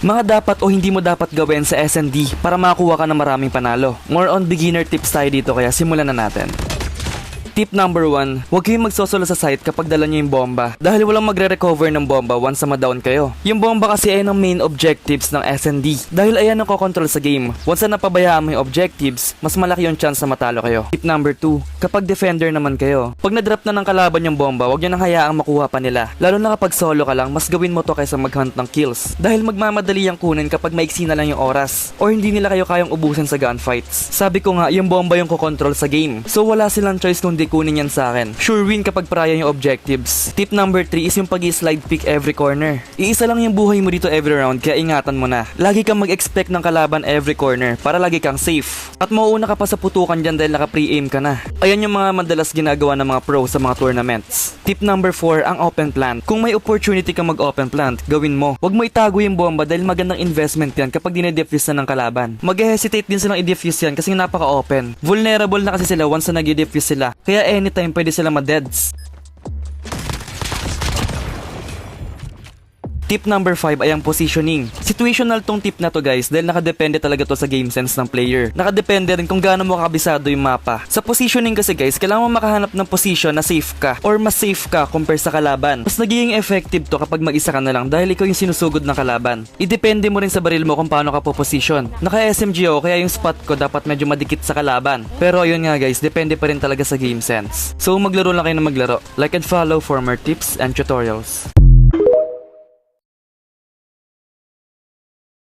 Mga dapat o hindi mo dapat gawin sa S&D para makakuha ka ng maraming panalo. More on beginner tips tayo dito kaya simulan na natin. Tip number 1, huwag kayong magsosolo sa site kapag dala nyo yung bomba dahil walang magre-recover ng bomba once na ma-down kayo. Yung bomba kasi ay ng main objectives ng S&D dahil ayan ang kokontrol sa game. Once na napabayaan mo yung objectives, mas malaki yung chance na matalo kayo. Tip number 2, kapag defender naman kayo, pag na-drop na ng kalaban yung bomba, huwag nyo nang hayaang makuha pa nila. Lalo na kapag solo ka lang, mas gawin mo to kaysa mag-hunt ng kills dahil magmamadali ang kunin kapag maiksi na lang yung oras or hindi nila kayo kayang ubusin sa gunfights. Sabi ko nga, yung bomba yung kokontrol sa game, so wala silang choice kundi kunin yan sa akin. Sure win kapag praya yung objectives. Tip number 3 is yung pag-slide pick every corner. Iisa lang yung buhay mo dito every round kaya ingatan mo na. Lagi kang mag-expect ng kalaban every corner para lagi kang safe. At mauuna ka pa sa putukan dyan dahil naka-pre-aim ka na. Ayan yung mga madalas ginagawa ng mga pro sa mga tournaments. Tip number 4, ang open plant. Kung may opportunity kang mag-open plant, gawin mo. Huwag mo itago yung bomba dahil magandang investment yan kapag dinedefuse na ng kalaban. Mag-hesitate din silang i-defuse yan kasi napaka-open. Vulnerable na kasi sila once na nag-defuse sila. Kaya anytime pwede sila ma-deads. Tip number 5 ay ang positioning. Situational tong tip na to guys dahil nakadepende talaga to sa game sense ng player. Nakadepende rin kung gaano mo kabisado yung mapa. Sa positioning kasi guys, kailangan mo makahanap ng position na safe ka or mas safe ka compare sa kalaban. Mas nagiging effective to kapag mag-isa ka na lang dahil ikaw yung sinusugod ng kalaban. Idepende mo rin sa baril mo kung paano ka po-position. Naka-SMG ako kaya yung spot ko dapat medyo madikit sa kalaban. Pero ayun nga guys, depende pa rin talaga sa game sense. So maglaro lang kayo na maglaro. Like and follow for more tips and tutorials.